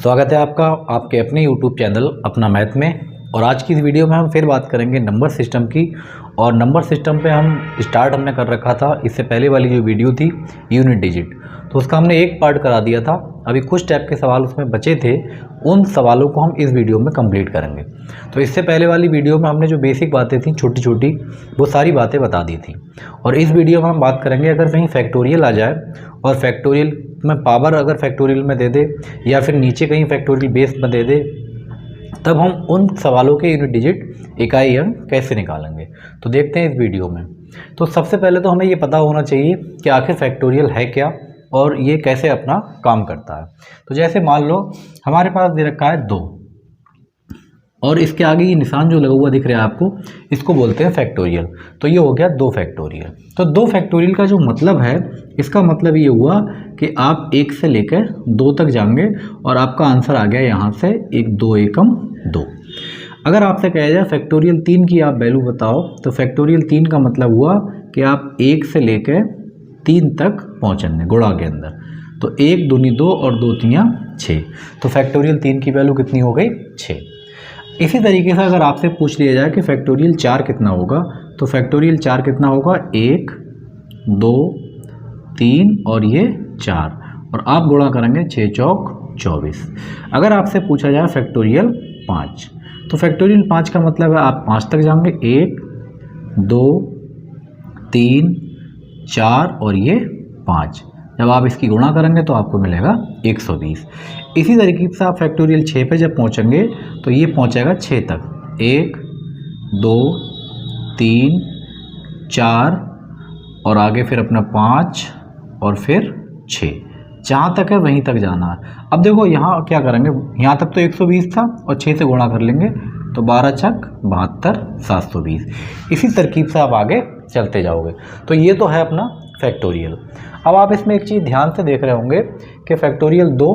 स्वागत है आपका आपके अपने YouTube चैनल अपना मैथ में। और आज की इस वीडियो में हम फिर बात करेंगे नंबर सिस्टम की। और नंबर सिस्टम पे हमने कर रखा था इससे पहले वाली जो वीडियो थी यूनिट डिजिट, तो उसका हमने एक पार्ट करा दिया था। अभी कुछ टाइप के सवाल उसमें बचे थे, उन सवालों को हम इस वीडियो में कंप्लीट करेंगे। तो इससे पहले वाली वीडियो में हमने जो बेसिक बातें थी छोटी छोटी, वो सारी बातें बता दी थी। और इस वीडियो में हम बात करेंगे अगर कहीं फैक्टोरियल आ जाए और फैक्टोरियल में पावर अगर फैक्टोरियल में दे दे या फिर नीचे कहीं फैक्टोरियल बेस में दे दे, तब हम उन सवालों के यूनिट डिजिट इकाई अंक कैसे निकालेंगे। तो देखते हैं इस वीडियो में। तो सबसे पहले तो हमें ये पता होना चाहिए कि आखिर फैक्टोरियल है क्या और ये कैसे अपना काम करता है। तो जैसे मान लो हमारे पास दे रखा है 2 और इसके आगे ये निशान जो लगा हुआ दिख रहा है आपको, इसको बोलते हैं फैक्टोरियल। तो ये हो गया 2 फैक्टोरियल। तो 2 फैक्टोरियल का जो मतलब है, इसका मतलब ये हुआ कि आप 1 से लेकर 2 तक जाएंगे और आपका आंसर आ गया यहाँ से 1 2 एकम 2। अगर आपसे कहा जाए फैक्टोरियल 3 की आप वैल्यू बताओ, तो फैक्टोरियल 3 का मतलब हुआ कि आप 1 से लेकर 3 तक पहुँचेंगे गुणा के अंदर। तो 1 दूनी 2 और 2 तियाँ 6। तो फैक्टोरियल 3 की वैल्यू कितनी हो गई? 6। इसी तरीके से अगर आपसे पूछ लिया जाए कि फैक्टोरियल 4 कितना होगा, तो फैक्टोरियल 4 कितना होगा? 1 2 3 और ये 4, और आप गुणा करेंगे 6 चौक 24। अगर आपसे पूछा जाए फैक्टोरियल 5, तो फैक्टोरियल 5 का मतलब है आप 5 तक जाएंगे। 1 2 3 4 और ये 5। जब आप इसकी गुणा करेंगे तो आपको मिलेगा 120। इसी तरीके से आप फैक्टोरियल 6 पे जब पहुंचेंगे तो ये पहुंचेगा 6 तक। 1 2 3 4 और आगे फिर अपना 5 और फिर 6। जहाँ तक है वहीं तक जाना है। अब देखो यहाँ क्या करेंगे, यहाँ तक तो 120 था और 6 से गुणा कर लेंगे तो 12 छक 72 720। इसी तरकीब से आप आगे चलते जाओगे। तो ये तो है अपना फैक्टोरियल। अब आप इसमें एक चीज़ ध्यान से देख रहे होंगे कि फैक्टोरियल 2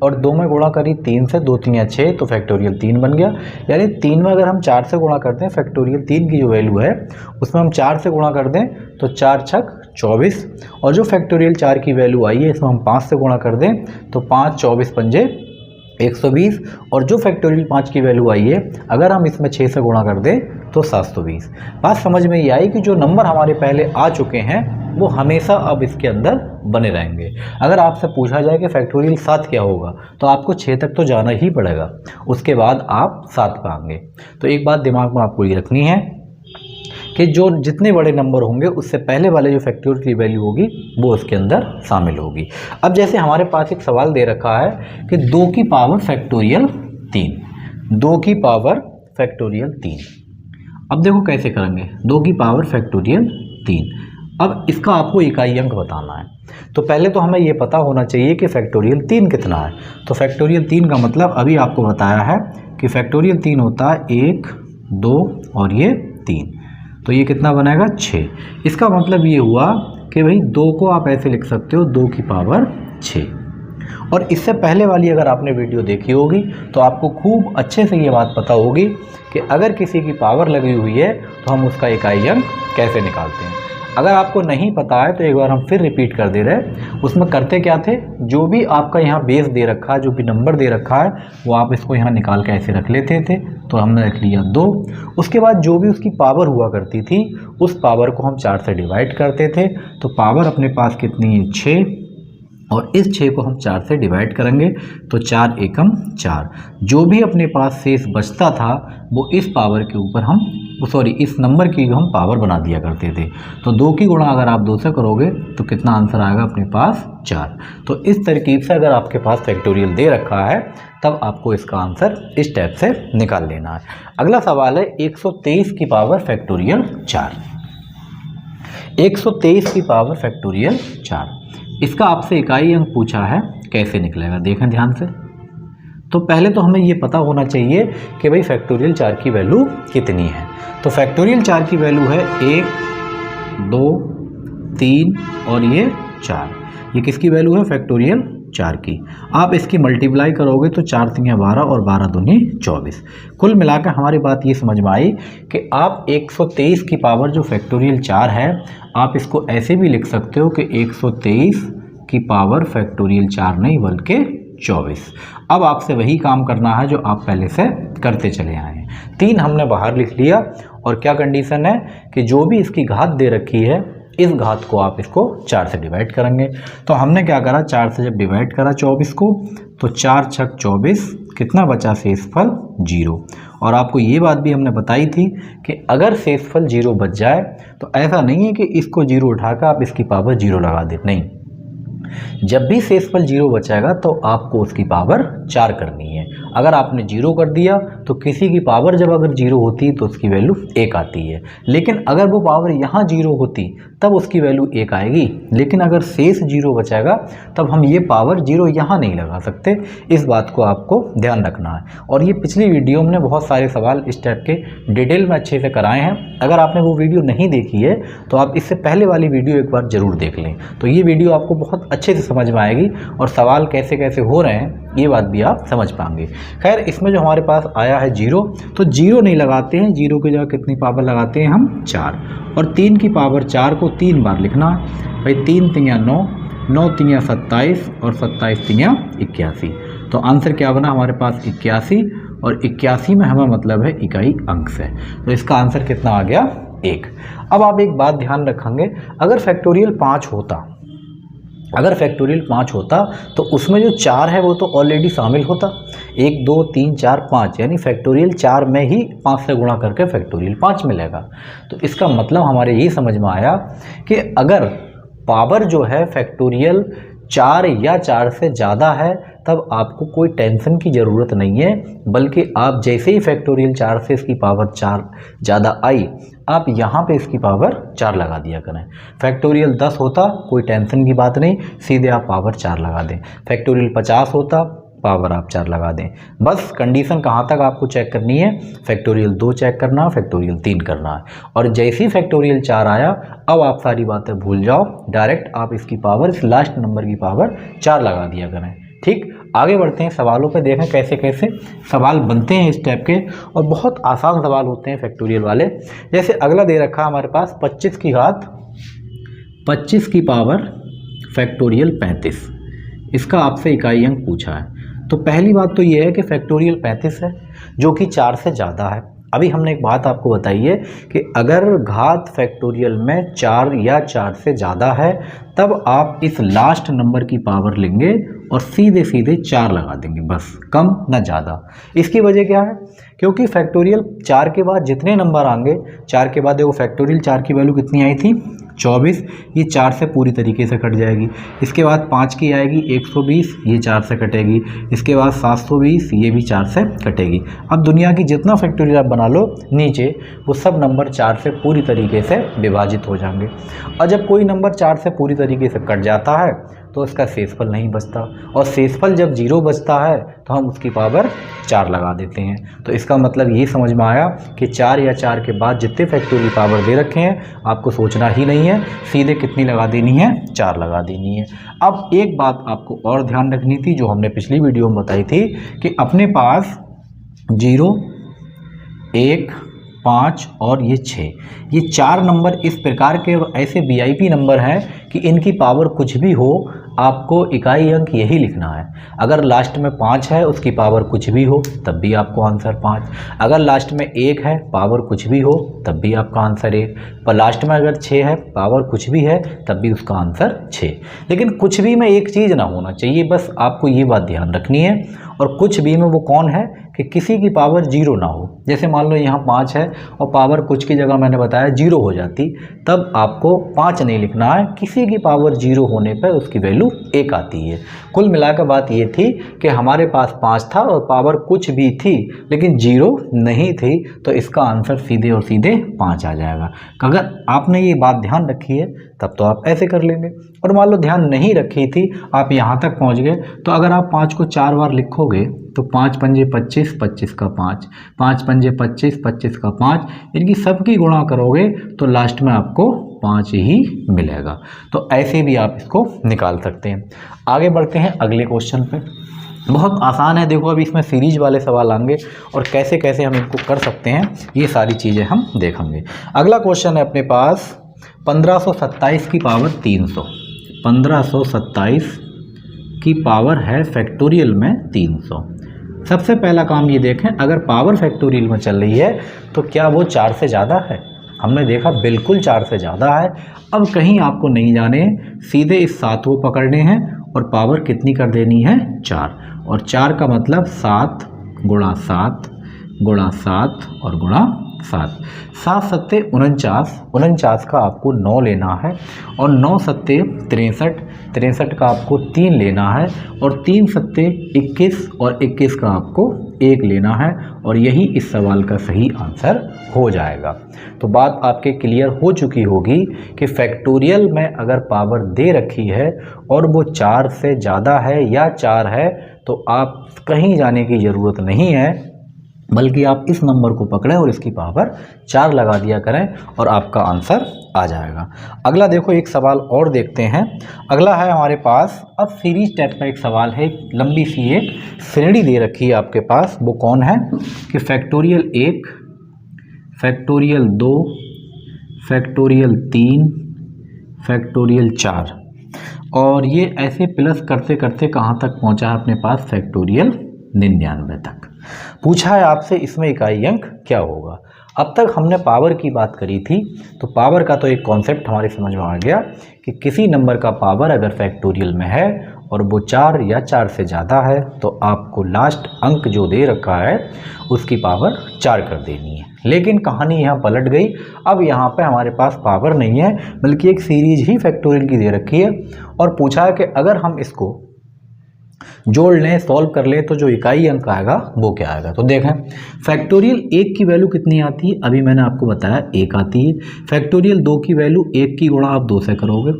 और 2 में गुणा करी 3 से, 2 3 6, तो फैक्टोरियल 3 बन गया। यानी 3 में अगर हम 4 से गुणा करते हैं, फैक्टोरियल 3 की जो वैल्यू है उसमें हम 4 से गुणा कर दें तो 4 छक 24। और जो फैक्टोरियल 4 की वैल्यू आई है इसमें हम 5 से गुणा कर दें तो 5 24 पंजे 120। और जो फैक्टोरियल 5 की वैल्यू आई है अगर हम इसमें 6 से गुणा कर दें तो 720। बात समझ में ये आई कि जो नंबर हमारे पहले आ चुके हैं वो हमेशा अब इसके अंदर बने रहेंगे। अगर आपसे पूछा जाए कि फैक्टोरियल 7 क्या होगा, तो आपको 6 तक तो जाना ही पड़ेगा, उसके बाद आप 7 पे आएंगे। तो एक बात दिमाग में आपको ये रखनी है कि जो जितने बड़े नंबर होंगे उससे पहले वाले जो फैक्टोरियल की वैल्यू होगी वो उसके अंदर शामिल होगी। अब जैसे हमारे पास एक सवाल दे रखा है कि 2 की पावर फैक्टोरियल 3, 2 की पावर फैक्टोरियल 3। अब देखो कैसे करेंगे, 2 की पावर फैक्टोरियल 3। अब इसका आपको इकाई अंक बताना है। तो पहले तो हमें ये पता होना चाहिए कि फैक्टोरियल 3 कितना है। तो फैक्टोरियल 3 का मतलब अभी आपको बताया है कि फैक्टोरियल 3 होता है 1 2 और ये 3। तो ये कितना बनाएगा? 6। इसका मतलब ये हुआ कि भाई 2 को आप ऐसे लिख सकते हो 2 की पावर 6। और इससे पहले वाली अगर आपने वीडियो देखी होगी तो आपको खूब अच्छे से ये बात पता होगी कि अगर किसी की पावर लगी हुई है तो हम उसका इकाई अंक कैसे निकालते हैं। अगर आपको नहीं पता है तो एक बार हम फिर रिपीट कर दे रहे हैं। उसमें करते क्या थे, जो भी आपका यहाँ बेस दे रखा है, जो भी नंबर दे रखा है, वो आप इसको यहाँ निकाल के ऐसे रख लेते थे। तो हमने रख लिया 2। उसके बाद जो भी उसकी पावर हुआ करती थी उस पावर को हम 4 से डिवाइड करते थे। तो पावर अपने पास कितनी है? 6। और इस 6 को हम 4 से डिवाइड करेंगे तो 4 एकम 4। जो भी अपने पास शेष बचता था वो इस पावर के ऊपर इस नंबर की हम पावर बना दिया करते थे। तो 2 की गुणा अगर आप 2 से करोगे तो कितना आंसर आएगा अपने पास? 4। तो इस तरकीब से अगर आपके पास फैक्टोरियल दे रखा है तब आपको इसका आंसर इस टाइप से निकाल लेना है। अगला सवाल है 123 की पावर फैक्टोरियल 4। 123 की पावर फैक्टोरियल 4, इसका आपसे इकाई अंक पूछा है, कैसे निकलेगा देखें ध्यान से। तो पहले तो हमें ये पता होना चाहिए कि भाई फैक्टोरियल 4 की वैल्यू कितनी है। तो फैक्टोरियल 4 की वैल्यू है 1 2 3 और ये 4। ये किसकी वैल्यू है? फैक्टोरियल 4 की। आप इसकी मल्टीप्लाई करोगे तो 4 तियाँ 12 और 12 दूनी 24। कुल मिलाकर हमारी बात ये समझ में आई कि आप 123 की पावर जो फैक्टोरियल 4 है, आप इसको ऐसे भी लिख सकते हो कि 123 की पावर फैक्टोरियल 4 नहीं बल्कि 24। अब आपसे वही काम करना है जो आप पहले से करते चले आए हैं। 3 हमने बाहर लिख लिया और क्या कंडीशन है कि जो भी इसकी घात दे रखी है इस घात को आप इसको 4 से डिवाइड करेंगे। तो हमने क्या करा, 4 से जब डिवाइड करा 24 को तो 4 छक 24, कितना बचा शेषफल 0। और आपको ये बात भी हमने बताई थी कि अगर शेषफल 0 बच जाए तो ऐसा नहीं है कि इसको 0 उठाकर आप इसकी पावर 0 लगा दें, नहीं, जब भी शेषफल 0 बचाएगा तो आपको उसकी पावर 4 करनी है। अगर आपने 0 कर दिया तो किसी की पावर जब अगर 0 होती तो उसकी वैल्यू 1 आती है, लेकिन अगर वो पावर यहाँ 0 होती तब उसकी वैल्यू 1 आएगी। लेकिन अगर शेष 0 बचाएगा तब हम ये पावर 0 यहाँ नहीं लगा सकते। इस बात को आपको ध्यान रखना है। और ये पिछली वीडियो में बहुत सारे सवाल इस टाइप के डिटेल में अच्छे से कराए हैं। अगर आपने वो वीडियो नहीं देखी है तो आप इससे पहले वाली वीडियो एक बार ज़रूर देख लें, तो ये वीडियो आपको बहुत अच्छे से समझ में आएगी और सवाल कैसे कैसे हो रहे हैं ये बात भी आप समझ पाएंगे। खैर, इसमें जो हमारे पास आया है 0, तो 0 नहीं लगाते हैं, 0 की जगह कितनी पावर लगाते हैं हम 4, और 3 की पावर 4 को 3 बार लिखना है भाई। 3 तियाँ 9, 9 तियाँ 27 और 27 तियाँ 81। तो आंसर क्या बना हमारे पास 81, और 81 में हमें मतलब है इकाई अंक से, तो इसका आंसर कितना आ गया 1। अब आप एक बात ध्यान रखेंगे, अगर फैक्टोरियल 5 होता, अगर फैक्टोरियल 5 होता तो उसमें जो 4 है वो तो ऑलरेडी शामिल होता। 1 2 3 4 5, यानी फैक्टोरियल 4 में ही 5 से गुणा करके फैक्टोरियल 5 मिलेगा। तो इसका मतलब हमारे ये समझ में आया कि अगर पावर जो है फैक्टोरियल 4 या 4 से ज़्यादा है तब आपको कोई टेंशन की ज़रूरत नहीं है, बल्कि आप जैसे ही फैक्टोरियल 4 से इसकी पावर 4 ज़्यादा आई आप यहाँ पे इसकी पावर 4 लगा दिया करें। फैक्टोरियल 10 होता कोई टेंशन की बात नहीं, सीधे आप पावर 4 लगा दें। फैक्टोरियल 50 होता पावर आप 4 लगा दें। बस कंडीशन कहाँ तक आपको चेक करनी है, फैक्टोरियल 2 चेक करना है, फैक्टोरियल 3 करना है। और जैसे ही फैक्टोरियल 4 आया अब आप सारी बातें भूल जाओ, डायरेक्ट आप इसकी पावर, इस लास्ट नंबर की पावर 4 लगा दिया करें। ठीक, आगे बढ़ते हैं सवालों पे, देखें कैसे कैसे सवाल बनते हैं इस टाइप के, और बहुत आसान सवाल होते हैं फैक्टोरियल वाले। जैसे अगला दे रखा है हमारे पास 25 की घात 25 की पावर फैक्टोरियल 35, इसका आपसे इकाई अंक पूछा है। तो पहली बात तो ये है कि फैक्टोरियल 35 है जो कि 4 से ज़्यादा है। अभी हमने एक बात आपको बताई है कि अगर घात फैक्टोरियल में 4 या 4 से ज़्यादा है तब आप इस लास्ट नंबर की पावर लेंगे और सीधे सीधे 4 लगा देंगे, बस, कम ना ज़्यादा। इसकी वजह क्या है, क्योंकि फैक्टोरियल 4 के बाद जितने नंबर आएंगे, 4 के बाद देखो फैक्टोरियल 4 की वैल्यू कितनी आई थी 24, ये 4 से पूरी तरीके से कट जाएगी। इसके बाद 5 की आएगी 120, ये 4 से कटेगी। इसके बाद 720, ये भी 4 से कटेगी। अब दुनिया की जितना फैक्टोरियल आप बना लो नीचे, वो सब नंबर 4 से पूरी तरीके से विभाजित हो जाएंगे। और जब कोई नंबर 4 से पूरी तरीके से कट जाता है तो इसका शेषफल नहीं बचता, और शेषफल जब 0 बचता है तो हम उसकी पावर 4 लगा देते हैं। तो इसका मतलब ये समझ में आया कि 4 या 4 के बाद जितने फैक्टोरियल पावर दे रखे हैं आपको सोचना ही नहीं है, सीधे कितनी लगा देनी है, 4 लगा देनी है। अब एक बात आपको और ध्यान रखनी थी जो हमने पिछली वीडियो में बताई थी कि अपने पास 0 1 5 और ये 6, ये 4 नंबर इस प्रकार के ऐसे वीआईपी नंबर हैं कि इनकी पावर कुछ भी हो आपको इकाई अंक यही लिखना है। अगर लास्ट में 5 है उसकी पावर कुछ भी हो तब भी आपको आंसर 5, अगर लास्ट में 1 है पावर कुछ भी हो तब भी आपका आंसर 1, पर लास्ट में अगर 6 है पावर कुछ भी है तब भी उसका आंसर 6। लेकिन कुछ भी में एक चीज़ ना होना चाहिए, बस आपको ये बात ध्यान रखनी है। और कुछ भी में वो कौन है कि किसी की पावर 0 ना हो। जैसे मान लो यहाँ 5 है और पावर कुछ की जगह मैंने बताया 0 हो जाती, तब आपको 5 नहीं लिखना है, किसी की पावर 0 होने पर उसकी वैल्यू 1 आती है। कुल मिलाकर बात ये थी कि हमारे पास 5 था और पावर कुछ भी थी लेकिन 0 नहीं थी, तो इसका आंसर सीधे और सीधे 5 आ जाएगा। अगर आपने ये बात ध्यान रखी है तब तो आप ऐसे कर लेंगे, और मान लो ध्यान नहीं रखी थी, आप यहाँ तक पहुँच गए, तो अगर आप 5 को 4 बार लिखोगे तो 5 पंजे 25, 25 का 5, 5 पंजे 25, 25 का 5, इनकी सबकी गुणा करोगे तो लास्ट में आपको 5 ही मिलेगा। तो ऐसे भी आप इसको निकाल सकते हैं। आगे बढ़ते हैं अगले क्वेश्चन पे। बहुत आसान है, देखो अभी इसमें सीरीज वाले सवाल आएंगे और कैसे कैसे हम इनको कर सकते हैं ये सारी चीज़ें हम देखेंगे। अगला क्वेश्चन है अपने पास 1527 की पावर 300, 1527 की पावर है फैक्टोरियल में 300। सबसे पहला काम ये देखें, अगर पावर फैक्टोरियल में चल रही है तो क्या वो 4 से ज़्यादा है? हमने देखा बिल्कुल 4 से ज़्यादा है। अब कहीं आपको नहीं जाने, सीधे इस 7 को पकड़ने हैं और पावर कितनी कर देनी है? 4। और 4 का मतलब 7 गुणा 7 गुणा 7 और गुणा 7। 7 सत्ते 49, 49 का आपको 9 लेना है और 9 सत्ते 63, 63 का आपको 3 लेना है और 3 सत्ते 21 और 21 का आपको 1 लेना है और यही इस सवाल का सही आंसर हो जाएगा। तो बात आपके क्लियर हो चुकी होगी कि फैक्टोरियल में अगर पावर दे रखी है और वो 4 से ज़्यादा है या 4 है तो आप कहीं जाने की ज़रूरत नहीं है, बल्कि आप इस नंबर को पकड़ें और इसकी पावर 4 लगा दिया करें और आपका आंसर आ जाएगा। अगला देखो, एक सवाल और देखते हैं। अगला है हमारे पास, अब सीरीज टाइप का एक सवाल है, लंबी सी एक श्रेणी दे रखी है आपके पास। वो कौन है कि फैक्टोरियल 1, फैक्टोरियल 2, फैक्टोरियल 3, फैक्टोरियल 4, और ये ऐसे प्लस करते करते कहाँ तक पहुँचा है अपने पास? फैक्टोरियल 99 तक। पूछा है आपसे इसमें इकाई अंक क्या होगा। अब तक हमने पावर की बात करी थी, तो पावर का तो एक कॉन्सेप्ट हमारे समझ में आ गया कि किसी नंबर का पावर अगर फैक्टोरियल में है और वो 4 या 4 से ज़्यादा है तो आपको लास्ट अंक जो दे रखा है उसकी पावर 4 कर देनी है। लेकिन कहानी यहाँ पलट गई। अब यहाँ पे हमारे पास पावर नहीं है, बल्कि एक सीरीज ही फैक्टोरियल की दे रखी है और पूछा है कि अगर हम इसको जोड़ लें, सॉल्व कर लें, तो जो इकाई अंक आएगा वो क्या आएगा। तो देखें, फैक्टोरियल 1 की वैल्यू कितनी आती है? अभी मैंने आपको बताया 1 आती है। फैक्टोरियल 2 की वैल्यू 1 की गुणा आप 2 से करोगे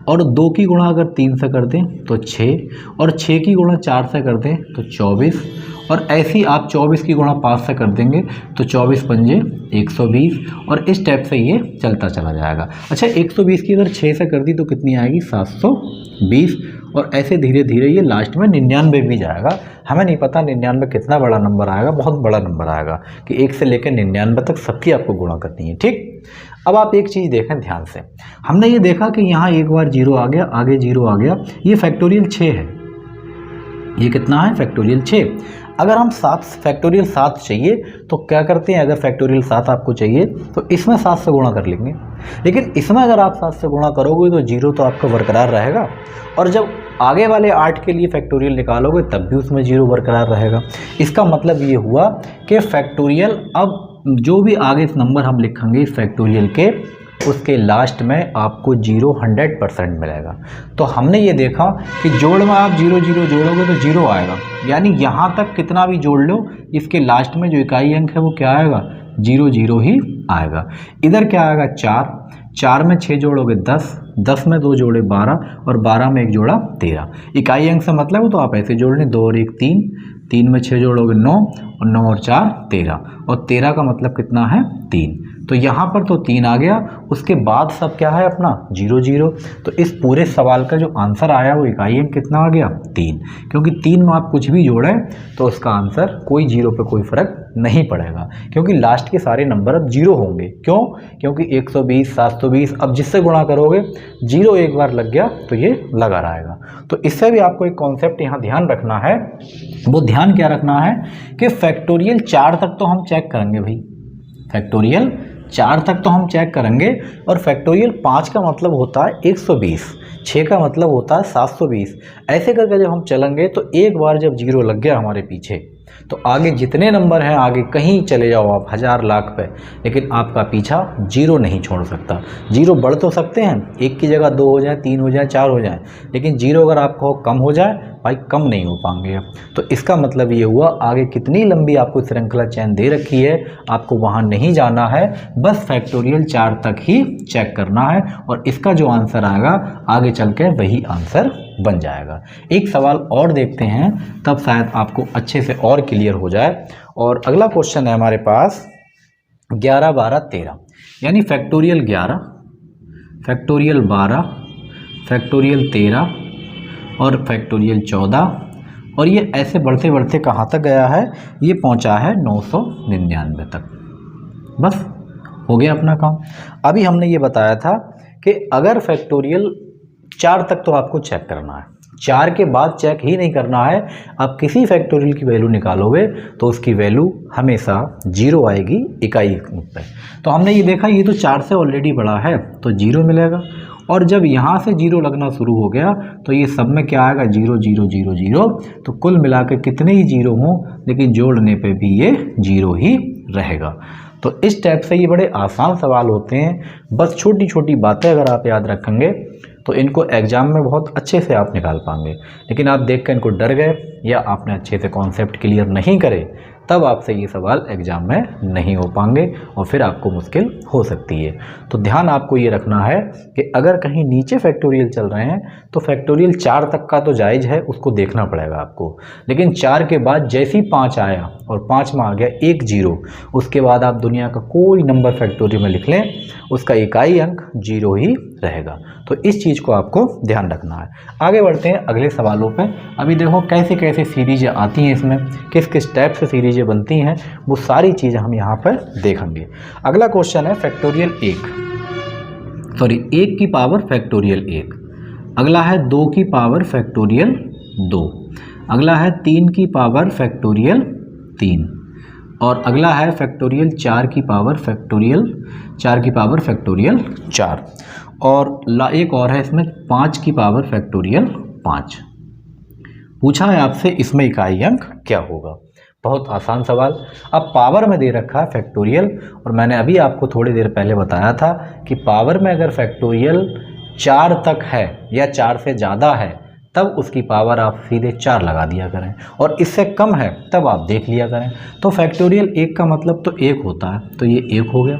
और 2 की गुणा अगर 3 से कर दें तो 6, और 6 की गुणा 4 से कर दें तो 24, और ऐसी आप 24 की गुणा 5 से कर देंगे तो 24 पंजे 120, और इस टाइप से ये चलता चला जाएगा। अच्छा, 120 की अगर 6 से कर दी तो कितनी आएगी? 720, और ऐसे धीरे धीरे ये लास्ट में 99 भी जाएगा। हमें नहीं पता 99 कितना बड़ा नंबर आएगा, बहुत बड़ा नंबर आएगा कि 1 से लेकर 99 तक सबकी आपको गुणा करनी है। ठीक, अब आप एक चीज़ देखें ध्यान से। हमने ये देखा कि यहाँ एक बार 0 आ गया, आगे 0 आ गया, ये फैक्टोरियल 6 है। ये कितना है? फैक्टोरियल 6। अगर हम 7 फैक्टोरियल 7 चाहिए तो क्या करते हैं? अगर फैक्टोरियल 7 आपको चाहिए तो इसमें 7 से गुणा कर लेंगे, लेकिन इसमें अगर आप 7 से गुणा करोगे तो 0 तो आपका बरकरार रहेगा, और जब आगे वाले 8 के लिए फैक्टोरियल निकालोगे तब भी उसमें 0 बरकरार रहेगा। इसका मतलब ये हुआ कि फैक्टोरियल, अब जो भी आगे नंबर हम लिखेंगे इस फैक्टोरियल के, उसके लास्ट में आपको 0 100% मिलेगा। तो हमने ये देखा कि जोड़ में आप 0 0 जोड़ोगे तो 0 आएगा, यानी यहाँ तक कितना भी जोड़ लो इसके लास्ट में जो इकाई अंक है वो क्या आएगा? 0 0 ही आएगा। इधर क्या आएगा? 4, 4 में 6 जोड़ोगे 10, 10 में 2 जोड़े 12, और 12 में 1 जोड़ा 13। इकाई अंक से मतलब तो आप ऐसे जोड़ लें, 2 और 1 3, 3 में 6 जोड़ोगे 9, और 9 और 4 13, और 13 का मतलब कितना है? 3। तो यहाँ पर तो 3 आ गया, उसके बाद सब क्या है अपना? 0 0। तो इस पूरे सवाल का जो आंसर आया वो इकाई अंक कितना आ गया? 3, क्योंकि 3 में आप कुछ भी जोड़ें तो उसका आंसर कोई 0 पे कोई फर्क नहीं पड़ेगा, क्योंकि लास्ट के सारे नंबर अब 0 होंगे। क्यों? क्योंकि 120 720 अब जिससे गुणा करोगे 0 एक बार लग गया तो ये लगा रहेगा। तो इससे भी आपको एक कॉन्सेप्ट यहाँ ध्यान रखना है। वो ध्यान क्या रखना है कि फैक्टोरियल 4 तक तो हम चेक करेंगे भाई, फैक्टोरियल 4 तक तो हम चेक करेंगे, और फैक्टोरियल 5 का मतलब होता है 120, 6 का मतलब होता है 720। ऐसे करके जब हम चलेंगे तो एक बार जब 0 लग गया हमारे पीछे तो आगे जितने नंबर हैं, आगे कहीं चले जाओ आप 1000 लाख पे, लेकिन आपका पीछा 0 नहीं छोड़ सकता। 0 बढ़ तो सकते हैं, 1 की जगह 2 हो जाए, 3 हो जाए, 4 हो जाए, लेकिन 0 अगर आपको कम हो जाए भाई, कम नहीं हो पाएंगे। तो इसका मतलब ये हुआ, आगे कितनी लंबी आपको श्रृंखला चैन दे रखी है, आपको वहाँ नहीं जाना है, बस फैक्टोरियल 4 तक ही चेक करना है, और इसका जो आंसर आएगा आगे चल के वही आंसर बन जाएगा। एक सवाल और देखते हैं, तब शायद आपको अच्छे से और क्लियर हो जाए। और अगला क्वेश्चन है हमारे पास 11 12 13, यानी फैक्टोरियल 11, फैक्टोरियल 12, फैक्टोरियल 13 और फैक्टोरियल 14, और ये ऐसे बढ़ते बढ़ते कहाँ तक गया है? ये पहुँचा है 999 तक। बस हो गया अपना काम। अभी हमने ये बताया था कि अगर फैक्टोरियल 4 तक तो आपको चेक करना है, 4 के बाद चेक ही नहीं करना है। आप किसी फैक्टोरियल की वैल्यू निकालोगे तो उसकी वैल्यू हमेशा 0 आएगी इकाई पे। तो हमने ये देखा ये तो 4 से ऑलरेडी बड़ा है तो 0 मिलेगा, और जब यहाँ से 0 लगना शुरू हो गया तो ये सब में क्या आएगा 0 0 0 0। तो कुल मिला के कितने ही 0 हों लेकिन जोड़ने पे भी ये 0 ही रहेगा। तो इस टाइप से ये बड़े आसान सवाल होते हैं। बस छोटी छोटी बातें अगर आप याद रखेंगे तो इनको एग्ज़ाम में बहुत अच्छे से आप निकाल पाएंगे। लेकिन आप देख कर इनको डर गए या आपने अच्छे से कॉन्सेप्ट क्लियर नहीं करे तब आपसे ये सवाल एग्ज़ाम में नहीं हो पाएंगे और फिर आपको मुश्किल हो सकती है। तो ध्यान आपको ये रखना है कि अगर कहीं नीचे फैक्टोरियल चल रहे हैं तो फैक्टोरियल 4 तक का तो जायज़ है, उसको देखना पड़ेगा आपको। लेकिन 4 के बाद जैसे ही 5 आया और 5 में आ गया 1 0, उसके बाद आप दुनिया का कोई नंबर फैक्टोरियल में लिख लें उसका इकाई अंक 0 ही रहेगा। तो इस चीज़ को आपको ध्यान रखना है। आगे बढ़ते हैं अगले सवालों पे। अभी देखो कैसे कैसे सीरीजें आती हैं, इसमें किस किस टाइप से सीरीजें बनती हैं, वो सारी चीज़ें हम यहाँ पर देखेंगे। अगला क्वेश्चन है फैक्टोरियल 1 की पावर फैक्टोरियल 1। अगला है 2 की पावर फैक्टोरियल 2। अगला है 3 की पावर फैक्टोरियल 3। और अगला है फैक्टोरियल 4 की पावर फैक्टोरियल 4। और एक और है इसमें 5 की पावर फैक्टोरियल 5। पूछा है आपसे इसमें इकाई अंक क्या होगा। बहुत आसान सवाल। अब पावर में दे रखा है फैक्टोरियल, और मैंने अभी आपको थोड़ी देर पहले बताया था कि पावर में अगर फैक्टोरियल 4 तक है या 4 से ज़्यादा है तब उसकी पावर आप सीधे 4 लगा दिया करें, और इससे कम है तब आप देख लिया करें। तो फैक्टोरियल 1 का मतलब तो 1 होता है तो ये 1 हो गया,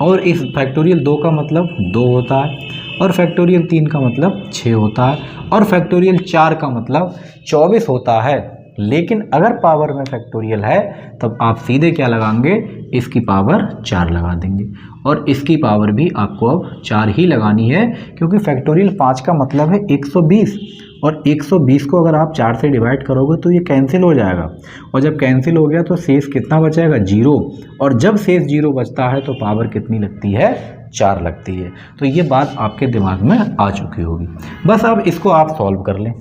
और इस फैक्टोरियल 2 का मतलब 2 होता है, और फैक्टोरियल 3 का मतलब 6 होता है, और फैक्टोरियल 4 का मतलब 24 होता है। लेकिन अगर पावर में फैक्टोरियल है तब आप सीधे क्या लगाएंगे, इसकी पावर 4 लगा देंगे, और इसकी पावर भी आपको अब 4 ही लगानी है, क्योंकि फैक्टोरियल 5 का मतलब है 120, और 120 को अगर आप 4 से डिवाइड करोगे तो ये कैंसिल हो जाएगा, और जब कैंसिल हो गया तो शेष कितना बचेगा 0, और जब शेष 0 बचता है तो पावर कितनी लगती है 4 लगती है। तो ये बात आपके दिमाग में आ चुकी होगी। बस अब इसको आप सॉल्व कर लें।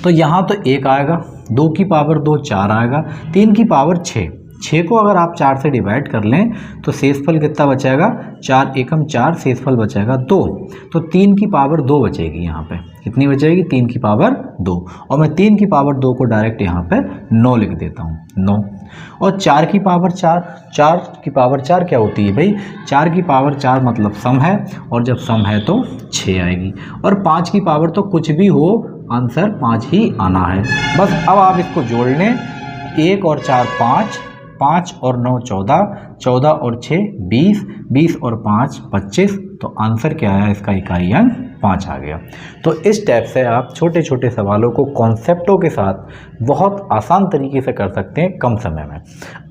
तो यहाँ तो 1 आएगा, 2 की पावर 2 4 आएगा, 3 की पावर 6 को अगर आप 4 से डिवाइड कर लें तो शेषफल कितना बचेगा 4 एकम 4, शेषफल बचेगा 2। तो 3 की पावर 2 बचेगी, यहाँ पे कितनी बचेगी 3 की पावर 2, और मैं 3 की पावर 2 को डायरेक्ट यहाँ पे 9 लिख देता हूँ 9। और 4 की पावर 4 की पावर 4 क्या होती है भाई, 4 की पावर 4 मतलब सम है, और जब सम है तो 6 आएगी, और 5 की पावर तो कुछ भी हो आंसर 5 ही आना है। बस अब आप इसको जोड़ लें, 1 और 4 5, 5 और 9 14, 14 और 6 20, 20 और 5 25। तो आंसर क्या है इसका इकाई अंक 5 आ गया। तो इस टाइप से आप छोटे छोटे सवालों को कॉन्सेप्टों के साथ बहुत आसान तरीके से कर सकते हैं कम समय में।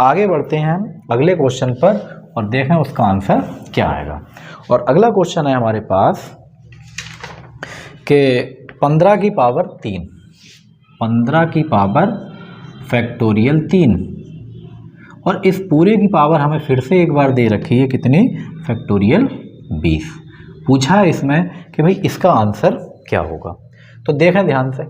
आगे बढ़ते हैं हम अगले क्वेश्चन पर और देखें उसका आंसर क्या आएगा। और अगला क्वेश्चन है हमारे पास कि 15 की पावर 3, 15 की पावर फैक्टोरियल 3, और इस पूरे की पावर हमें फिर से एक बार दे रखी है कितनी, फैक्टोरियल 20। पूछा है इसमें कि भाई इसका आंसर क्या होगा। तो देखें ध्यान से,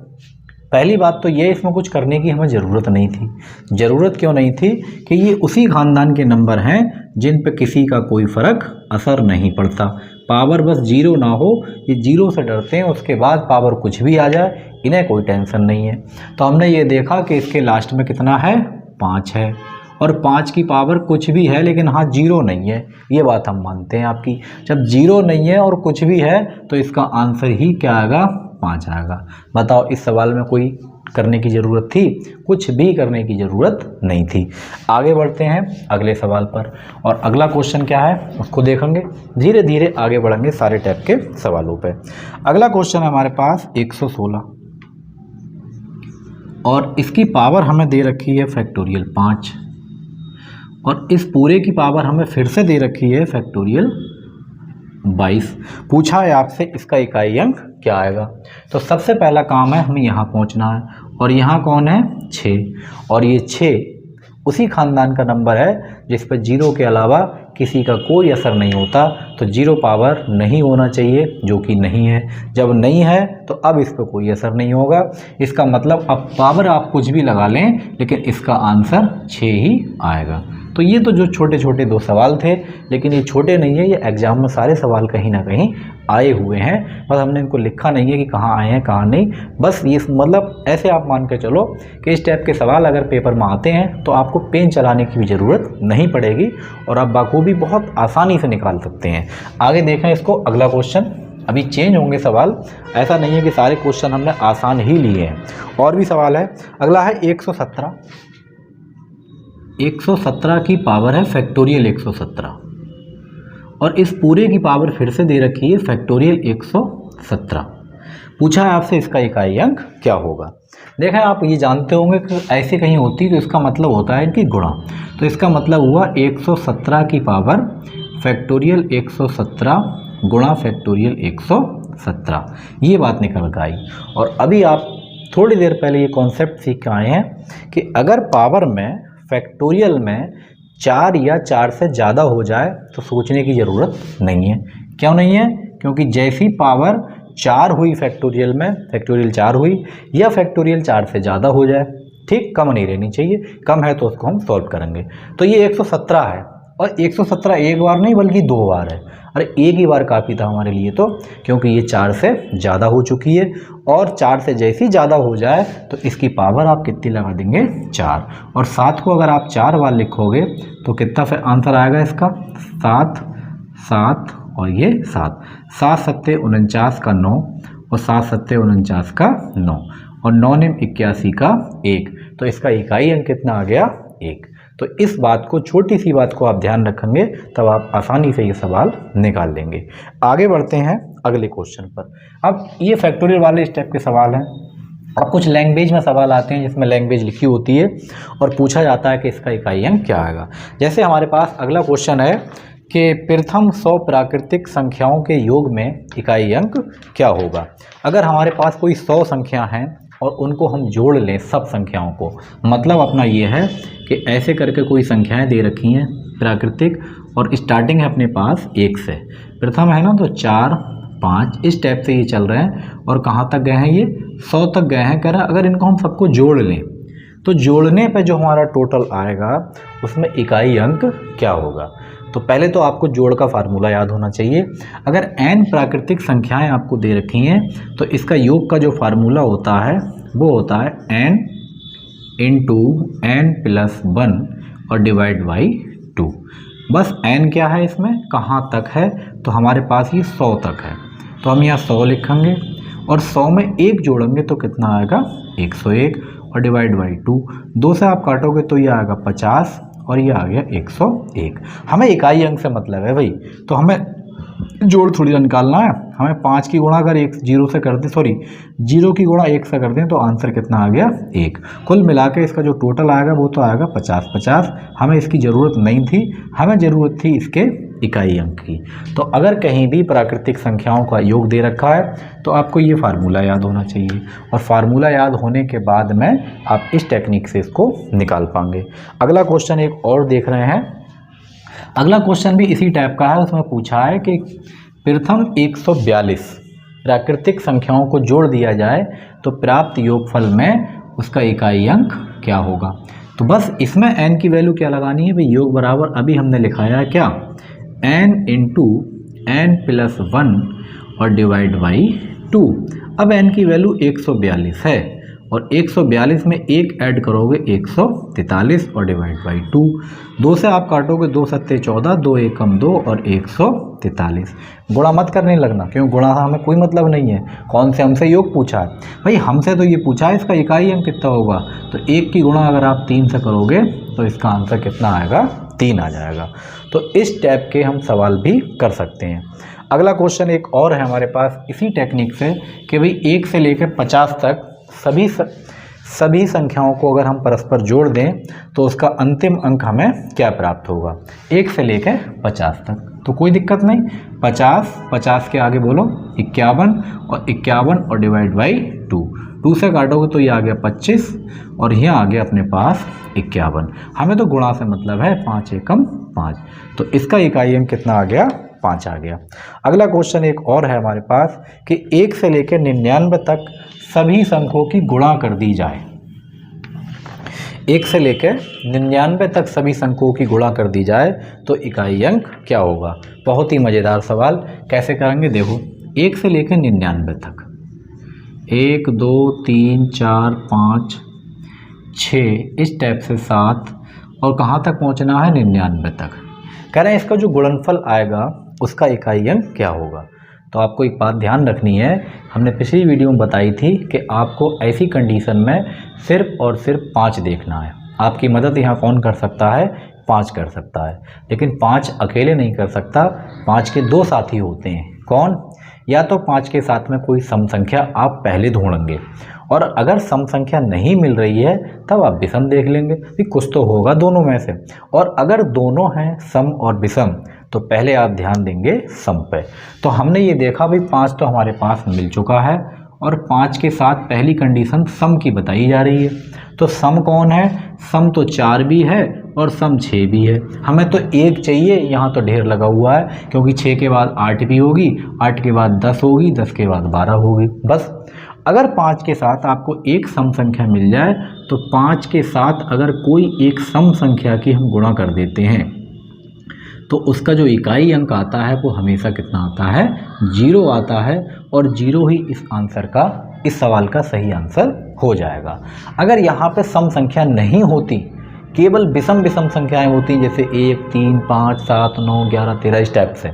पहली बात तो ये इसमें कुछ करने की हमें ज़रूरत नहीं थी। ज़रूरत क्यों नहीं थी कि ये उसी खानदान के नंबर हैं जिन पे किसी का कोई फ़र्क असर नहीं पड़ता। पावर बस 0 ना हो, ये 0 से डरते हैं, उसके बाद पावर कुछ भी आ जाए इन्हें कोई टेंशन नहीं है। तो हमने ये देखा कि इसके लास्ट में कितना है 5 है, और 5 की पावर कुछ भी है लेकिन हाँ 0 नहीं है, ये बात हम मानते हैं आपकी। जब 0 नहीं है और कुछ भी है तो इसका आंसर ही क्या आएगा 5 आएगा। बताओ इस सवाल में कोई करने की ज़रूरत थी? कुछ भी करने की ज़रूरत नहीं थी। आगे बढ़ते हैं अगले सवाल पर, और अगला क्वेश्चन क्या है उसको देखेंगे। धीरे धीरे आगे बढ़ेंगे सारे टाइप के सवालों पे। अगला क्वेश्चन है हमारे पास 116, और इसकी पावर हमें दे रखी है फैक्टोरियल 5, और इस पूरे की पावर हमें फिर से दे रखी है फैक्टोरियल 22। पूछा है आपसे इसका इकाई अंक क्या आएगा। तो सबसे पहला काम है हमें यहाँ पहुँचना है, और यहाँ कौन है 6, और ये 6 उसी खानदान का नंबर है जिस पर 0 के अलावा किसी का कोई असर नहीं होता, तो जीरो पावर नहीं होना चाहिए, जो कि नहीं है। जब नहीं है तो अब इस पर कोई असर नहीं होगा। इसका मतलब अब पावर आप कुछ भी लगा लें, लेकिन इसका आंसर 6 ही आएगा। तो ये तो जो छोटे छोटे 2 सवाल थे, लेकिन ये छोटे नहीं है, ये एग्जाम में सारे सवाल कहीं ना कहीं आए हुए हैं, बस हमने इनको लिखा नहीं है कि कहाँ आए हैं कहाँ नहीं। बस ये मतलब ऐसे आप मान के चलो कि इस टाइप के सवाल अगर पेपर में आते हैं तो आपको पेन चलाने की भी ज़रूरत नहीं पड़ेगी और आप बखूबी बहुत आसानी से निकाल सकते हैं। आगे देखें इसको, अगला क्वेश्चन। अभी चेंज होंगे सवाल, ऐसा नहीं है कि सारे क्वेश्चन हमने आसान ही लिए हैं, और भी सवाल है। अगला है 117। 117 की पावर है फैक्टोरियल 117, और इस पूरे की पावर फिर से दे रखी है फैक्टोरियल 117। पूछा है आपसे इसका इकाई अंक क्या होगा। देखें, आप ये जानते होंगे कि ऐसे कहीं होती तो इसका मतलब होता है इनकी गुणा। तो इसका मतलब हुआ 117 की पावर फैक्टोरियल 117 गुणा फैक्टोरियल 117, ये बात निकल कर आई। और अभी आप थोड़ी देर पहले ये कॉन्सेप्ट सीख के आए हैं कि अगर पावर में फैक्टोरियल में 4 या 4 से ज़्यादा हो जाए तो सोचने की ज़रूरत नहीं है। क्यों नहीं है? क्योंकि जैसी पावर 4 हुई फैक्टोरियल में, फैक्टोरियल 4 हुई, या फैक्टोरियल 4 से ज़्यादा हो जाए, ठीक, कम नहीं रहनी चाहिए, कम है तो उसको हम सॉल्व करेंगे। तो ये 117 है, और 117 एक बार नहीं बल्कि 2 बार है। अरे एक ही बार काफ़ी था हमारे लिए तो, क्योंकि ये 4 से ज़्यादा हो चुकी है, और 4 से जैसी ज़्यादा हो जाए तो इसकी पावर आप कितनी लगा देंगे? 4। और 7 को अगर आप 4 बार लिखोगे तो कितना फिर आंसर आएगा इसका? 7 7 और ये 7, 7 सत्ते 49 का 9, और 7 सत्ते 49 का 9, और 9 निम 81 का 1। तो इसका इकाई अंक कितना आ गया? 1। तो इस बात को, छोटी सी बात को आप ध्यान रखेंगे, तब आप आसानी से ये सवाल निकाल लेंगे। आगे बढ़ते हैं अगले क्वेश्चन पर। अब ये फैक्टोरियल वाले स्टेप के सवाल हैं। अब कुछ लैंग्वेज में सवाल आते हैं जिसमें लैंग्वेज लिखी होती है और पूछा जाता है कि इसका इकाई अंक क्या आएगा। जैसे हमारे पास अगला क्वेश्चन है कि प्रथम 100 प्राकृतिक संख्याओं के योग में इकाई अंक क्या होगा। अगर हमारे पास कोई 100 संख्या हैं और उनको हम जोड़ लें सब संख्याओं को, मतलब अपना ये है कि ऐसे करके कोई संख्याएं दे रखी हैं प्राकृतिक, और स्टार्टिंग है अपने पास 1 से, प्रथम है ना, तो 4 5 इस टाइप से ये चल रहे हैं, और कहाँ तक गए हैं? ये 100 तक गए हैं। कह रहा अगर इनको हम सबको जोड़ लें तो जोड़ने पे जो हमारा टोटल आएगा उसमें इकाई अंक क्या होगा। तो पहले तो आपको जोड़ का फार्मूला याद होना चाहिए। अगर n प्राकृतिक संख्याएं आपको दे रखी हैं तो इसका योग का जो फार्मूला होता है वो होता है n इंटू n प्लस 1 और डिवाइड बाई 2। बस n क्या है इसमें, कहाँ तक है, तो हमारे पास ये 100 तक है, तो हम यहाँ 100 लिखेंगे, और 100 में 1 जोड़ेंगे तो कितना आएगा? 101, और डिवाइड बाई 2, 2 से आप काटोगे तो ये आएगा 50, और ये आ गया 101। हमें इकाई अंक से मतलब है भाई, तो हमें जोड़ थोड़ी ना निकालना है, हमें 5 की गुणा अगर 0 से कर दें, 0 की गुणा 1 से कर दें तो आंसर कितना आ गया? 1। कुल मिला के इसका जो टोटल आएगा वो तो आएगा 50। हमें इसकी ज़रूरत नहीं थी, हमें ज़रूरत थी इसके इकाई अंक की। तो अगर कहीं भी प्राकृतिक संख्याओं का योग दे रखा है तो आपको ये फार्मूला याद होना चाहिए, और फार्मूला याद होने के बाद में आप इस टेक्निक से इसको निकाल पाएंगे। अगला क्वेश्चन एक और देख रहे हैं। अगला क्वेश्चन भी इसी टाइप का है। उसमें पूछा है कि प्रथम 142 प्राकृतिक संख्याओं को जोड़ दिया जाए तो प्राप्त योगफल में उसका इकाई अंक क्या होगा। तो बस इसमें n की वैल्यू क्या लगानी है भाई, योग बराबर अभी हमने लिखाया है क्या, n इंटू n प्लस 1 और डिवाइड बाई 2। अब n की वैल्यू 142 है, और 142 में 1 ऐड करोगे 143 और डिवाइड बाई 2। 2 से आप काटोगे 2 सत्ते 14, 2 एकम 2 और 143। गुणा मत करने लगना, क्यों, गुणा का हमें कोई मतलब नहीं है। कौन से हमसे योग पूछा है भाई, हमसे तो ये पूछा है इसका इकाई अंक कितना होगा। तो 1 की गुणा अगर आप 3 से करोगे तो इसका आंसर कितना आएगा? 3 आ जाएगा। तो इस टाइप के हम सवाल भी कर सकते हैं। अगला क्वेश्चन एक और है हमारे पास इसी टेक्निक से कि भाई 1 से लेकर 50 तक सभी संख्याओं को अगर हम परस्पर जोड़ दें तो उसका अंतिम अंक हमें क्या प्राप्त होगा, 1 से लेकर 50 तक। तो कोई दिक्कत नहीं। 50 के आगे बोलो 51 और 51 और डिवाइड बाई 2 से काटोगे तो ये आ गया 25 और यहाँ आ गया अपने पास 51। हमें तो गुणा से मतलब है 5 एकम 5, तो इसका इकाई अंक कितना आ गया 5 आ गया। अगला क्वेश्चन एक और है हमारे पास कि 1 से लेकर 99 तक सभी संख्यों की गुणा कर दी जाए। 1 से लेकर 99 तक सभी संख्यों की गुणा कर दी जाए तो इकाई अंक क्या होगा। बहुत ही मज़ेदार सवाल, कैसे करेंगे देखो। 1 से लेकर 99 तक 1 2 3 4 5 6 इस टाइप से 7 और कहाँ तक पहुँचना है 99 तक। कह रहे हैं इसका जो गुणनफल आएगा उसका इकाई अंक क्या होगा। तो आपको एक बात ध्यान रखनी है, हमने पिछली वीडियो में बताई थी कि आपको ऐसी कंडीशन में सिर्फ और सिर्फ 5 देखना है। आपकी मदद यहाँ कौन कर सकता है, 5 कर सकता है, लेकिन 5 अकेले नहीं कर सकता, 5 के 2 साथी होते हैं। कौन? या तो 5 के साथ में कोई सम संख्या आप पहले ढूंढेंगे और अगर सम संख्या नहीं मिल रही है तब आप विषम देख लेंगे कि कुछ तो होगा दोनों में से। और अगर दोनों हैं सम और विषम तो पहले आप ध्यान देंगे सम पे। तो हमने ये देखा भाई 5 तो हमारे पास मिल चुका है और 5 के साथ पहली कंडीशन सम की बताई जा रही है। तो सम कौन है? सम तो 4 भी है और सम 6 भी है। हमें तो 1 चाहिए, यहाँ तो ढेर लगा हुआ है क्योंकि 6 के बाद 8 भी होगी, 8 के बाद 10 होगी, 10 के बाद 12 होगी। बस अगर 5 के साथ आपको एक सम संख्या मिल जाए तो 5 के साथ अगर कोई एक सम संख्या की हम गुणा कर देते हैं तो उसका जो इकाई अंक आता है वो हमेशा कितना आता है, 0 आता है। और 0 ही इस आंसर का, इस सवाल का सही आंसर हो जाएगा। अगर यहाँ पे सम संख्या नहीं होती, केवल विषम विषम संख्याएं होती जैसे 1 3 5 7 9 11 13 इस टाइप से,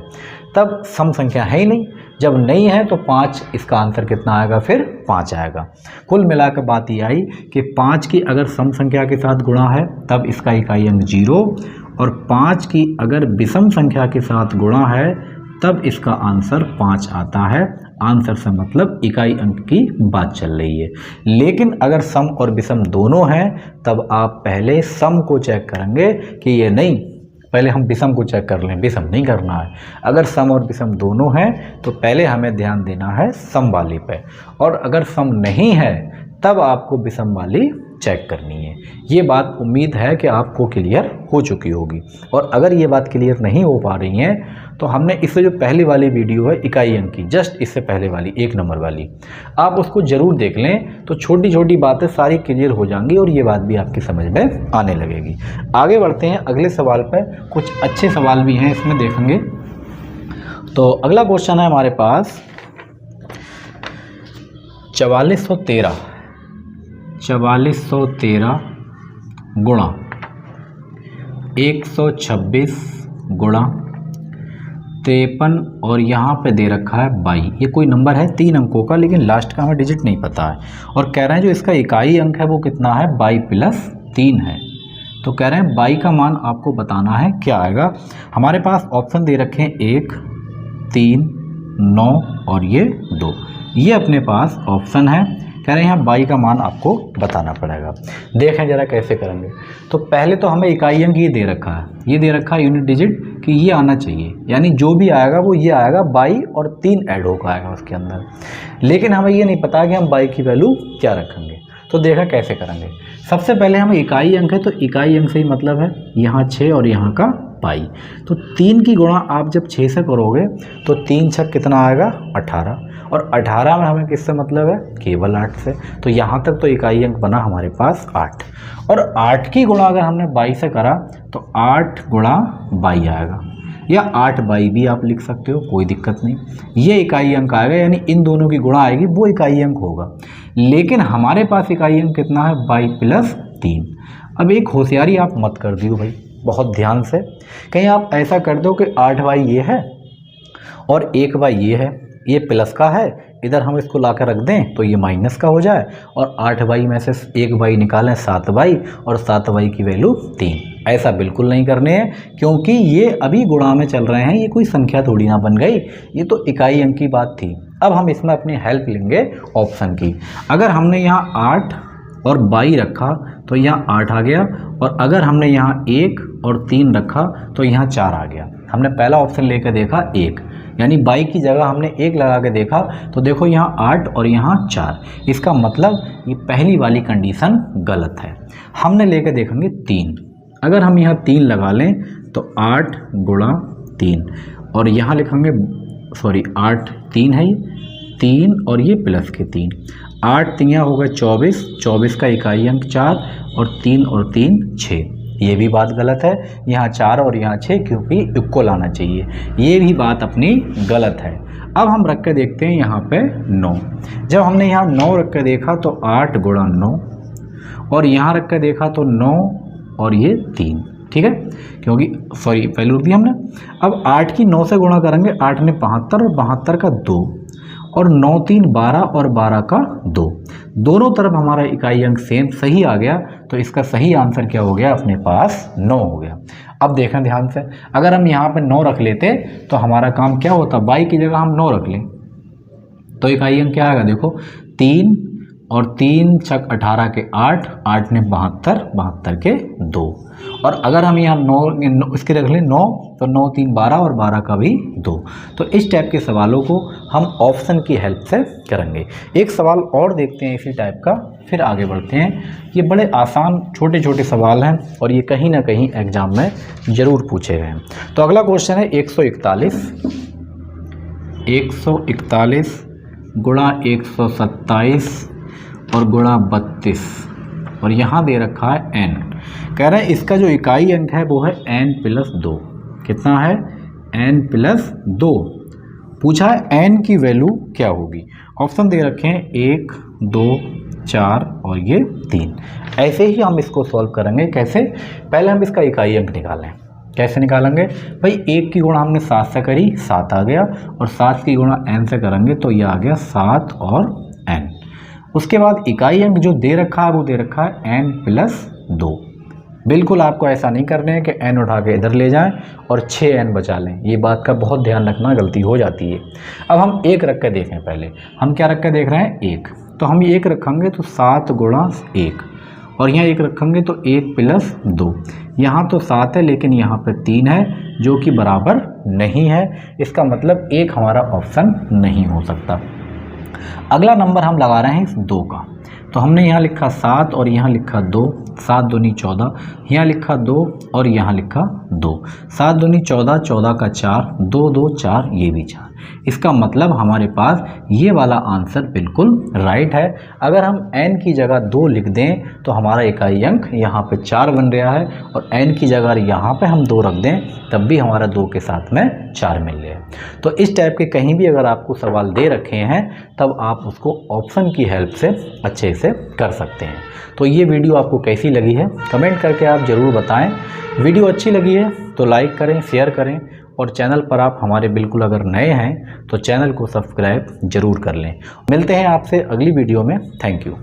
तब सम संख्या है ही नहीं। जब नहीं है तो 5, इसका आंसर कितना आएगा, फिर 5 आएगा। कुल मिलाकर बात ये आई कि 5 की अगर सम संख्या के साथ गुणा है तब इसका इकाई अंक 0 और 5 की अगर विषम संख्या के साथ गुणा है तब इसका आंसर 5 आता है। आंसर से मतलब इकाई अंक की बात चल रही है। लेकिन अगर सम और विषम दोनों हैं तब आप पहले सम को चेक करेंगे कि ये नहीं, पहले हम विषम को चेक कर लें, विषम नहीं करना है। अगर सम और विषम दोनों हैं तो पहले हमें ध्यान देना है सम वाली पे, और अगर सम नहीं है तब आपको विषम वाली चेक करनी है। ये बात उम्मीद है कि आपको क्लियर हो चुकी होगी। और अगर ये बात क्लियर नहीं हो पा रही है तो हमने इससे जो पहली वाली वीडियो है इकाई अंक की, जस्ट इससे पहले वाली 1 नंबर वाली, आप उसको ज़रूर देख लें तो छोटी छोटी बातें सारी क्लियर हो जाएंगी और ये बात भी आपकी समझ में आने लगेगी। आगे बढ़ते हैं अगले सवाल पर। कुछ अच्छे सवाल भी हैं इसमें, देखेंगे। तो अगला क्वेश्चन है हमारे पास 4413 गुणा 126 गुणा 53 और यहाँ पे दे रखा है 22। ये कोई नंबर है 3 अंकों का, लेकिन लास्ट का हमें डिजिट नहीं पता है। और कह रहे हैं जो इसका इकाई अंक है वो कितना है, 22 प्लस 3 है। तो कह रहे हैं 22 का मान आपको बताना है क्या आएगा। हमारे पास ऑप्शन दे रखे हैं 1 3 9 और ये 2, ये अपने पास ऑप्शन है। कह रहे हैं यहाँ 22 का मान आपको बताना पड़ेगा। देखें जरा कैसे करेंगे। तो पहले तो हमें इकाई अंक ये दे रखा है, ये दे रखा है यूनिट डिजिट कि ये आना चाहिए, यानी जो भी आएगा वो ये आएगा 22 और 3 ऐड होकर आएगा उसके अंदर। लेकिन हमें ये नहीं पता कि हम 22 की वैल्यू क्या रखेंगे। तो देखा कैसे करेंगे। सबसे पहले हमें इकाई अंक है तो इकाई अंक से ही मतलब है यहाँ 6 और यहाँ का 22। तो 3 की गुणा आप जब 6 से करोगे तो 3 6 कितना आएगा, 18। और 18 में हमें किससे मतलब है, केवल 8 से। तो यहाँ तक तो इकाई अंक बना हमारे पास 8। और 8 की गुणा अगर हमने 22 से करा तो 8 गुणा 22 आएगा, या 8 22 भी आप लिख सकते हो, कोई दिक्कत नहीं। ये इकाई अंक आएगा, यानी इन दोनों की गुणा आएगी वो इकाई अंक होगा। लेकिन हमारे पास इकाई अंक कितना है, 22 प्लस 3। अब एक होशियारी आप मत कर दियो भाई, बहुत ध्यान से। कहीं आप ऐसा कर दो कि 8 बाई ये है और 1 बाई ये है, ये प्लस का है, इधर हम इसको लाकर रख दें तो ये माइनस का हो जाए, और 8 बाई में से 1 बाई निकालें 7 बाई, और 7 बाई की वैल्यू 3। ऐसा बिल्कुल नहीं करने हैं, क्योंकि ये अभी गुणा में चल रहे हैं, ये कोई संख्या थोड़ी ना बन गई, ये तो इकाई अंक की बात थी। अब हम इसमें अपनी हेल्प लेंगे ऑप्शन की। अगर हमने यहाँ 8 और 22 रखा तो यहाँ 8 आ गया, और अगर हमने यहाँ 1 और 3 रखा तो यहाँ 4 आ गया। हमने पहला ऑप्शन लेकर देखा 1, यानी बाई की जगह हमने 1 लगा के देखा तो देखो यहाँ 8 और यहाँ 4। इसका मतलब ये पहली वाली कंडीशन गलत है। हमने लेकर देखेंगे 3। अगर हम यहाँ 3 लगा लें तो 8 गुणा 3 और यहाँ लिखेंगे 8 3 है, 3 और ये प्लस के 3, 8 3 हो गए 24, 24 का इकाई अंक 4 और 3 और 3 6। ये भी बात गलत है, यहाँ 4 और यहाँ 6 क्योंकि इक्वल आना चाहिए, ये भी बात अपनी गलत है। अब हम रख के देखते हैं यहाँ पे 9। जब हमने यहाँ 9 रख के देखा तो 8 गुणा 9 और यहाँ रख के देखा तो 9 और ये 3, ठीक है, क्योंकि पहले रुक दिया हमने। अब 8 की 9 से गुणा करेंगे, 8 ने 72 और 72 का 2 और 9 3 12 और 12 का 2, दोनों तरफ हमारा इकाई अंक सेम सही आ गया। तो इसका सही आंसर क्या हो गया, अपने पास 9 हो गया। अब देखें ध्यान से, अगर हम यहाँ पे 9 रख लेते तो हमारा काम क्या होता, बाई की जगह हम 9 रख लें तो इकाई अंक क्या आएगा, देखो 3 और 3 छक 18 के 8, 8 ने 72, 72 के 2। और अगर हम यहाँ 9 इसके रख लें 9 तो 9 3 12 और 12 का भी 2। तो इस टाइप के सवालों को हम ऑप्शन की हेल्प से करेंगे। एक सवाल और देखते हैं इसी टाइप का, फिर आगे बढ़ते हैं। ये बड़े आसान छोटे छोटे सवाल हैं और ये कहीं ना कहीं एग्जाम में ज़रूर पूछे गए हैं। तो अगला क्वेश्चन है 141 गुणा 127 और गुणा 32 और यहाँ दे रखा है n। कह रहे हैं इसका जो इकाई अंक है वो है n प्लस 2। कितना है, n प्लस 2। पूछा है n की वैल्यू क्या होगी। ऑप्शन दे रखे हैं 1 2 4 और ये 3। ऐसे ही हम इसको सॉल्व करेंगे। कैसे, पहले हम इसका इकाई अंक निकालें। कैसे निकालेंगे भाई, 1 की गुणा हमने 7 से करी, 7 आ गया, और 7 की गुणा n से करेंगे तो ये आ गया 7 और n। उसके बाद इकाई अंक जो दे रखा है वो दे रखा है n प्लस 2। बिल्कुल आपको ऐसा नहीं करना है कि n उठा के इधर ले जाएं और 6n बचा लें, ये बात का बहुत ध्यान रखना, गलती हो जाती है। अब हम 1 रख के देखें। पहले हम क्या रख के देख रहे हैं, 1। तो हम 1 रखेंगे तो 7 गुणा 1 और यहाँ 1 रखेंगे तो 1 प्लस 2। यहाँ तो 7 है लेकिन यहाँ पे 3 है जो कि बराबर नहीं है। इसका मतलब 1 हमारा ऑप्शन नहीं हो सकता। अगला नंबर हम लगा रहे हैं 2 का। तो हमने यहाँ लिखा 7 और यहाँ लिखा 2, 7 दूनी 14, यहाँ लिखा 2 और यहाँ लिखा 2, 7 दूनी 14, 14 का 4, 2 2 4, ये भी 4। इसका मतलब हमारे पास ये वाला आंसर बिल्कुल राइट है। अगर हम n की जगह 2 लिख दें तो हमारा इकाई अंक यहाँ पे 4 बन रहा है, और n की जगह यहाँ पे हम 2 रख दें तब भी हमारा 2 के साथ में 4 मिल रहा है। तो इस टाइप के कहीं भी अगर आपको सवाल दे रखे हैं तब आप उसको ऑप्शन की हेल्प से अच्छे से कर सकते हैं। तो ये वीडियो आपको कैसी लगी है कमेंट करके आप ज़रूर बताएं। वीडियो अच्छी लगी है तो लाइक करें, शेयर करें, और चैनल पर आप हमारे बिल्कुल अगर नए हैं तो चैनल को सब्सक्राइब ज़रूर कर लें। मिलते हैं आपसे अगली वीडियो में। Thank you.